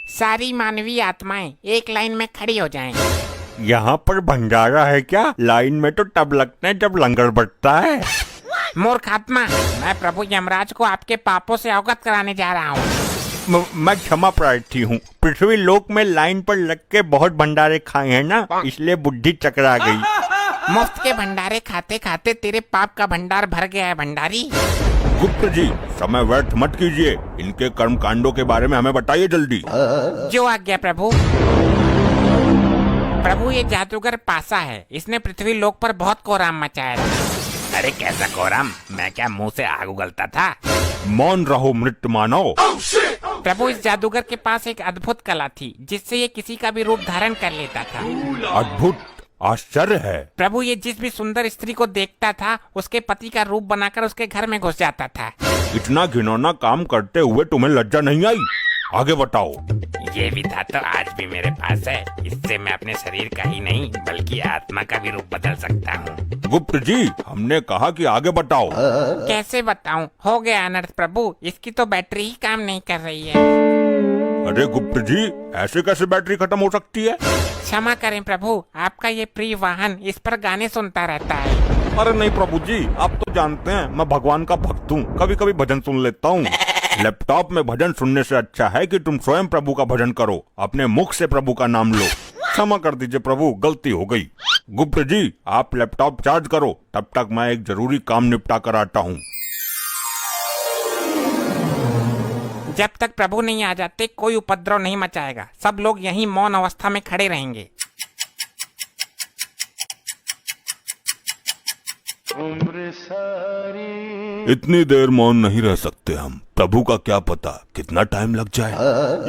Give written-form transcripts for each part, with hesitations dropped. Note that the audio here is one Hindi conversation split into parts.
सारी मानवीय आत्माएं एक लाइन में खड़ी हो जाएं। यहाँ पर भंडारा है क्या? लाइन में तो तब लगते हैं जब लंगर बटता है। मूर्ख आत्मा, मैं प्रभु यमराज को आपके पापों से अवगत कराने जा रहा हूँ। मैं क्षमा प्रार्थी हूँ। पृथ्वी लोक में लाइन पर लग के बहुत भंडारे खाए हैं ना, इसलिए बुद्धि चकरा गई। मुफ्त के भंडारे खाते खाते तेरे पाप का भंडार भर गया है भंडारी। गुप्त जी, समय व्यर्थ मत कीजिए। इनके कर्म कांडों के बारे में हमें बताइए जल्दी। जो आज्ञा प्रभु। प्रभु, ये जादूगर पासा है, इसने पृथ्वी लोक पर बहुत कोहराम मचाया था। अरे कैसा कोहराम? मैं क्या मुंह से आग उगलता था? मौन रहो मृत मानव। प्रभु, इस जादूगर के पास एक अद्भुत कला थी जिससे ये किसी का भी रूप धारण कर लेता था। अद्भुत? आश्चर्य है। प्रभु, ये जिस भी सुंदर स्त्री को देखता था उसके पति का रूप बनाकर उसके घर में घुस जाता था। इतना घिनौना काम करते हुए तुम्हें लज्जा नहीं आई? आगे बताओ। ये भी था तो आज भी मेरे पास है। इससे मैं अपने शरीर का ही नहीं बल्कि आत्मा का भी रूप बदल सकता हूँ। गुप्त जी, हमने कहा कि आगे बताओ। कैसे बताऊं? हो गया अनर्थ प्रभु, इसकी तो बैटरी ही काम नहीं कर रही है। अरे गुप्त जी, ऐसे कैसे बैटरी खत्म हो सकती है? क्षमा करें प्रभु, आपका ये प्रिय वाहन इस पर गाने सुनता रहता है। अरे नहीं प्रभु जी, आप तो जानते हैं मैं भगवान का भक्त हूँ, कभी कभी भजन सुन लेता हूँ। लैपटॉप में भजन सुनने से अच्छा है कि तुम स्वयं प्रभु का भजन करो, अपने मुख से प्रभु का नाम लो। क्षमा कर दीजिए प्रभु, गलती हो गई। गुप्त जी, आप लैपटॉप चार्ज करो, तब तक मैं एक जरूरी काम निपटा कर आता हूँ। जब तक प्रभु नहीं आ जाते कोई उपद्रव नहीं मचाएगा। सब लोग यहीं मौन अवस्था में खड़े रहेंगे। इतनी देर मौन नहीं रह सकते हम। प्रभु का क्या पता कितना टाइम लग जाए।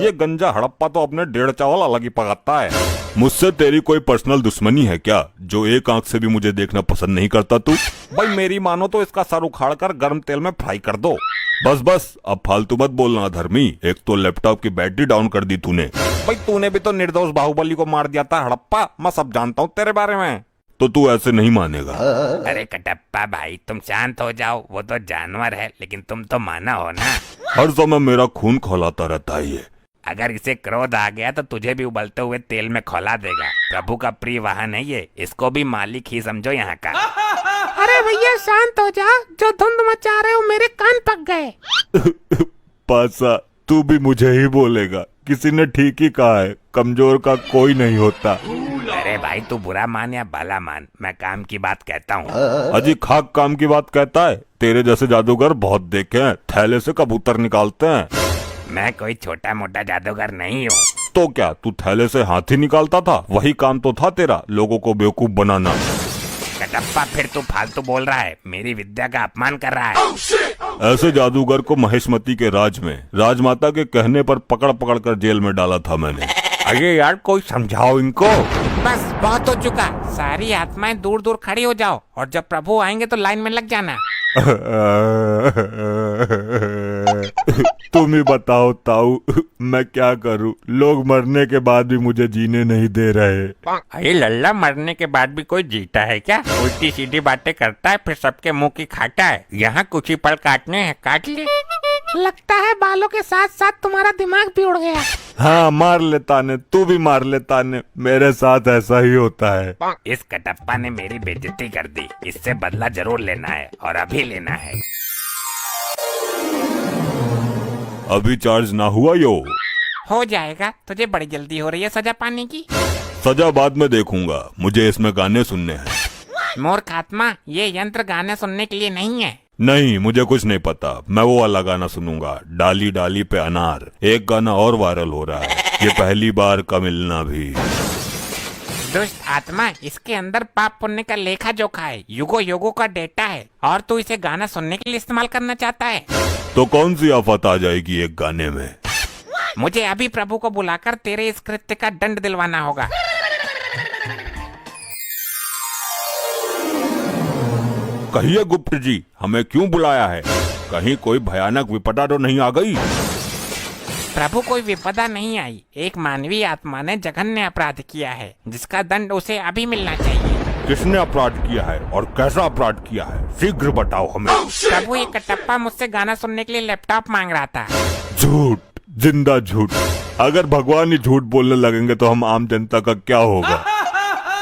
ये गंजा हड़प्पा तो अपने 1.5 चावल अलग ही पकाता है। मुझसे तेरी कोई पर्सनल दुश्मनी है क्या, जो एक आंख से भी मुझे देखना पसंद नहीं करता तू? भाई मेरी मानो तो इसका सर उखाड़ कर गर्म तेल में फ्राई कर दो। बस बस, अब फालतू मत बोलना धर्मी। एक तो लैपटॉप की बैटरी डाउन कर दी तूने। भाई तूने भी तो निर्दोष बाहुबली को मार दिया था हड़प्पा, मैं सब जानता हूँ तेरे बारे में। तो तू ऐसे नहीं मानेगा। अरे कटप्पा भाई, तुम शांत हो जाओ। वो तो जानवर है लेकिन तुम तो माना हो ना। हर समय मेरा खून खौलाता रहता है ये। अगर इसे क्रोध आ गया तो तुझे भी उबलते हुए तेल में खौला देगा। प्रभु का प्रिय वाहन है ये, इसको भी मालिक ही समझो यहाँ का। अरे भैया शांत हो जा, जो धुंध मचा रहे हो मेरे कान पक गए। पासा, तू भी मुझे ही बोलेगा? किसी ने ठीक ही कहा है, कमजोर का कोई नहीं होता। अरे भाई, तू बुरा मान या भला मान, मैं काम की बात कहता हूँ। अजी खाक काम की बात कहता है? तेरे जैसे जादूगर बहुत देखे हैं, थैले से कबूतर निकालते हैं। मैं कोई छोटा मोटा जादूगर नहीं हूँ। तो क्या तू थैले से हाथी निकालता था? वही काम तो था तेरा, लोगों को बेवकूफ बनाना। कटप्पा, फिर तू फालतू बोल रहा है, मेरी विद्या का अपमान कर रहा है। ऐसे जादूगर को महेशमती के राज में राजमाता के कहने पर पकड़ पकड़ कर जेल में डाला था मैंने। अरे यार, कोई समझाओ इनको। बस बहुत हो चुका, सारी आत्माएं दूर दूर खड़ी हो जाओ और जब प्रभु आएंगे तो लाइन में लग जाना। तुम ही बताओ ताऊ, मैं क्या करूं? लोग मरने के बाद भी मुझे जीने नहीं दे रहे। अरे लल्ला, मरने के बाद भी कोई जीता है क्या? उल्टी सीधी बातें करता है फिर सबके मुंह की खाता है। यहाँ कुछ ही पल काटने हैं, काट ले। लगता है बालों के साथ साथ तुम्हारा दिमाग भी उड़ गया। हाँ, मार लेता ने, तू भी मार लेता ने, मेरे साथ ऐसा ही होता है। इस कटप्पा ने मेरी बेइज्जती कर दी, इससे बदला जरूर लेना है और अभी लेना है। अभी चार्ज ना हुआ यो? हो जाएगा, तुझे बड़ी जल्दी हो रही है सजा पाने की। सजा बाद में देखूंगा, मुझे इसमें गाने सुनने हैं। मूर्ख आत्मा, ये यंत्र गाने सुनने के लिए नहीं है। नहीं, मुझे कुछ नहीं पता। मैं वो वाला गाना सुनूंगा, डाली डाली पे अनार। एक गाना और वायरल हो रहा है, ये पहली बार का मिलना भी। दुष्ट आत्मा, इसके अंदर पाप पुण्य का लेखा जोखा है, युगो युगो का डेटा है और तू इसे गाना सुनने के लिए इस्तेमाल करना चाहता है। तो कौन सी आफत आ जाएगी एक गाने में? मुझे अभी प्रभु को बुलाकर तेरे इस कृत्य का दंड दिलवाना होगा। कहिए गुप्त जी, हमें क्यों बुलाया है? कहीं कोई भयानक विपदा तो नहीं आ गई? प्रभु, कोई विपदा नहीं आई। एक मानवीय आत्मा ने जघन्य अपराध किया है जिसका दंड उसे अभी मिलना चाहिए। किसने अपराध किया है और कैसा अपराध किया है? शीघ्र बताओ हमें। प्रभु, ये कटप्पा मुझसे गाना सुनने के लिए लैपटॉप मांग रहा था। झूठ! जिंदा झूठ। अगर भगवान ही झूठ बोलने लगेंगे तो हम आम जनता का क्या होगा।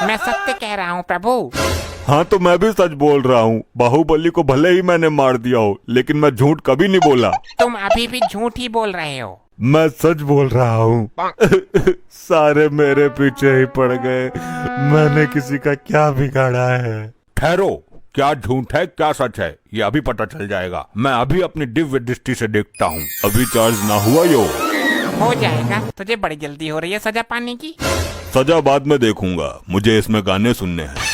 मैं सत्य कह रहा हूँ प्रभु। हाँ तो मैं भी सच बोल रहा हूँ। बाहुबली को भले ही मैंने मार दिया हो, लेकिन मैं झूठ कभी नहीं बोला। तुम अभी भी झूठ ही बोल रहे हो। मैं सच बोल रहा हूँ। सारे मेरे पीछे ही पड़ गए। मैंने किसी का क्या बिगाड़ा है। ठहरो, क्या झूठ है क्या सच है ये अभी पता चल जाएगा। मैं अभी अपनी दिव्य दृष्टि से देखता हूँ। अभी चार्ज ना हुआ यो। हो जाएगा, तुझे बड़ी जल्दी हो रही है सजा पाने की। सजा बाद में देखूंगा, मुझे इसमें गाने सुनने हैं।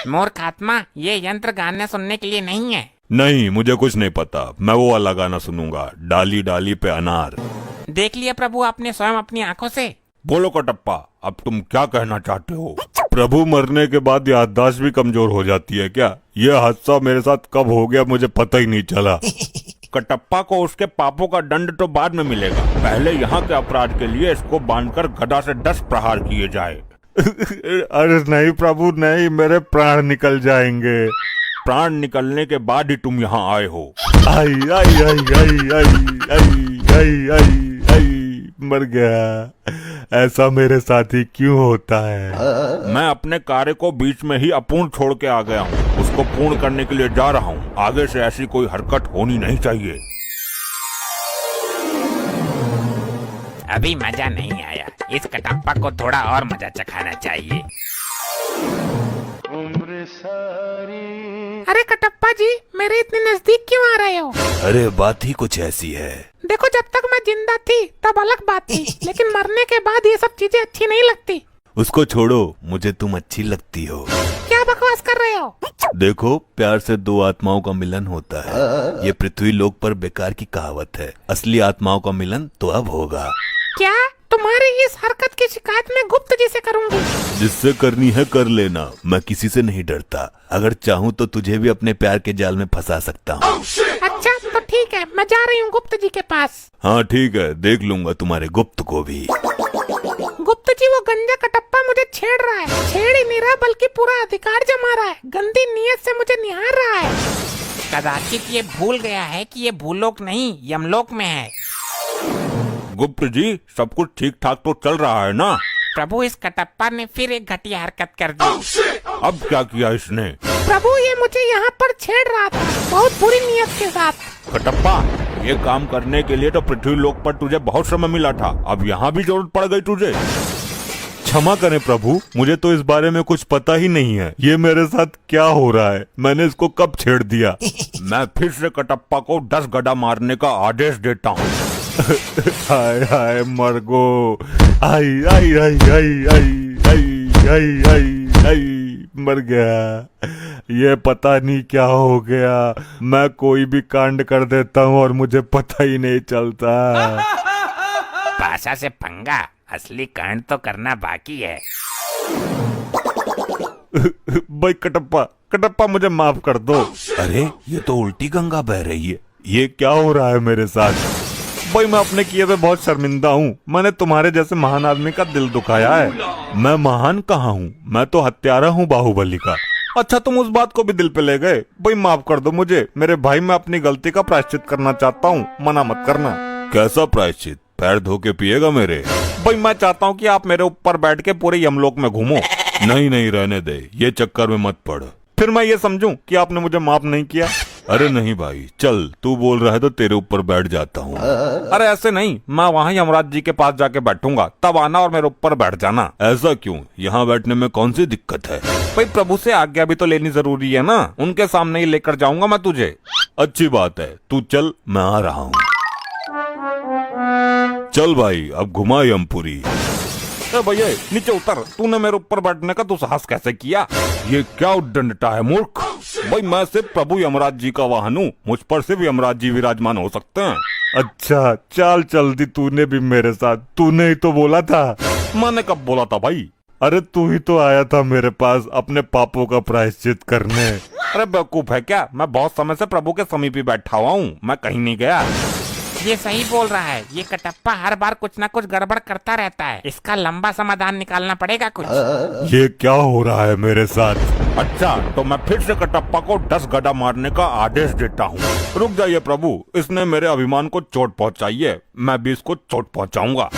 मूर्ख आत्मा, ये यंत्र गाने सुनने के लिए नहीं है। नहीं, मुझे कुछ नहीं पता। मैं वो वाला गाना सुनूंगा, डाली डाली पे अनार। देख लिया प्रभु आपने स्वयं अपनी आंखों से। बोलो कटप्पा, अब तुम क्या कहना चाहते हो। प्रभु मरने के बाद याददाश्त भी कमजोर हो जाती है क्या। यह हादसा मेरे साथ कब हो गया मुझे पता ही नहीं चला। कटप्पा को उसके पापों का दंड तो बाद में मिलेगा। पहले यहाँ के अपराध के लिए इसको बांधकर गदा से 10 प्रहार किए जाए। अरे नहीं प्रभु नहीं, मेरे प्राण निकल जाएंगे। प्राण निकलने के बाद ही तुम यहाँ आए हो। आई आई आई आई आई आई आई आई आई मर गया। ऐसा मेरे साथ ही क्यों होता है। मैं अपने कार्य को बीच में ही अपूर्ण छोड़ के आ गया हूँ। उसको पूर्ण करने के लिए जा रहा हूँ। आगे से ऐसी कोई हरकत होनी नहीं चाहिए। अभी मजा नहीं आया, इस कटप्पा को थोड़ा और मजा चखाना चाहिए। अरे कटप्पा जी, मेरे इतने नजदीक क्यों आ रहे हो। अरे बात ही कुछ ऐसी है। देखो, जब तक मैं जिंदा थी तब अलग बात थी, लेकिन मरने के बाद ये सब चीजें अच्छी नहीं लगती। उसको छोड़ो, मुझे तुम अच्छी लगती हो। क्या बकवास कर रहे हो। देखो, प्यार से 2 आत्माओं का मिलन होता है। ये पृथ्वी लोक पर बेकार की कहावत है। असली आत्माओं का मिलन तो अब होगा। क्या तुम्हारी इस हरकत की शिकायत मैं गुप्त जी से करूंगी। जिससे करनी है कर लेना, मैं किसी से नहीं डरता। अगर चाहूँ तो तुझे भी अपने प्यार के जाल में फंसा सकता हूँ। अच्छा तो ठीक है, मैं जा रही हूँ गुप्त जी के पास। हाँ ठीक है, देख लूंगा तुम्हारे गुप्त को भी। गुप्त जी, वो गंजा कटप्पा मुझे छेड़ रहा है। छेड़ ही नहीं रहा बल्कि पूरा अधिकार जमा रहा है। गंदी नीयत से मुझे निहार रहा है। कदाचित ये भूल गया है कि ये भूलोक नहीं यमलोक में है। गुप्त जी, सब कुछ ठीक ठाक तो चल रहा है ना। प्रभु, इस कटप्पा ने फिर एक घटिया हरकत कर दी। अब क्या किया इसने। प्रभु, ये मुझे यहाँ पर छेड़ रहा था बहुत बुरी नीयत के साथ। कटप्पा, ये काम करने के लिए तो पृथ्वी लोक पर तुझे बहुत समय मिला था। अब यहाँ भी जरूरत पड़ गई तुझे। क्षमा करें प्रभु, मुझे तो इस बारे में कुछ पता ही नहीं है। ये मेरे साथ क्या हो रहा है, मैंने इसको कब छेड़ दिया। मैं फिर से कटप्पा को 10 गदा मारने का आदेश देता हूँ। हाय हाय मरगो, आई आई आई आई आई आई आई आई आई मर गया। ये पता नहीं क्या हो गया। मैं कोई भी कांड कर देता हूँ और मुझे पता ही नहीं चलता। पाशा से पंगा, असली कांड तो करना बाकी है। भाई कटप्पा, कटप्पा मुझे माफ कर दो। अरे ये तो उल्टी गंगा बह रही है। ये क्या हो रहा है मेरे साथ। भाई मैं अपने किए पे बहुत शर्मिंदा हूँ। मैंने तुम्हारे जैसे महान आदमी का दिल दुखाया है। मैं महान कहाँ हूँ, मैं तो हत्यारा हूँ बाहुबली का। अच्छा तुम उस बात को भी दिल पे ले गए। भाई माफ कर दो मुझे। मेरे भाई, मैं अपनी गलती का प्रायश्चित करना चाहता हूँ, मना मत करना। कैसा प्रायश्चित, पैर धो के पिएगा मेरे। भाई मैं चाहता हूँ कि आप मेरे ऊपर बैठ के पूरे यमलोक में घूमो। नहीं नहीं रहने दे, ये चक्कर में मत पड़। फिर मैं ये समझूं कि आपने मुझे माफ नहीं किया। अरे नहीं भाई, चल तू बोल रहा है तो तेरे ऊपर बैठ जाता हूँ। अरे ऐसे नहीं, मैं वहाँ यमराज जी के पास जाके बैठूंगा, तब आना और मेरे ऊपर बैठ जाना। ऐसा क्यों, यहाँ बैठने में कौन सी दिक्कत है। भाई प्रभु से आज्ञा भी तो लेनी जरूरी है ना। उनके सामने ही लेकर जाऊंगा मैं तुझे। अच्छी बात है, तू चल, मैं आ रहा हूँ। चल भाई, अब घुमा यमपुरी। भैया नीचे उतर, तूने मेरे ऊपर बैठने का दुस्साहस कैसे किया। ये क्या उद्दंडता है मूर्ख। भाई मैं सिर्फ प्रभु यमराज जी का वाहन हूँ, मुझ पर सिर्फ यमराज जी विराजमान हो सकते हैं। अच्छा चल जल्दी, तूने भी मेरे साथ। तूने ही तो बोला था। मैंने कब बोला था भाई। अरे तू ही तो आया था मेरे पास अपने पापों का प्रायश्चित करने। अरे बेवकूफ है क्या, मैं बहुत समय से प्रभु के समीप ही बैठा हुआ हूँ, मैं कहीं नहीं गया। ये सही बोल रहा है, ये कटप्पा हर बार कुछ ना कुछ गड़बड़ करता रहता है। इसका लंबा समाधान निकालना पड़ेगा कुछ। ये क्या हो रहा है मेरे साथ? अच्छा, तो मैं फिर से कटप्पा को 10 गदा मारने का आदेश देता हूँ। रुक जाइए प्रभु, इसने मेरे अभिमान को चोट पहुँचाई है, मैं भी इसको चोट पहुँचाऊंगा।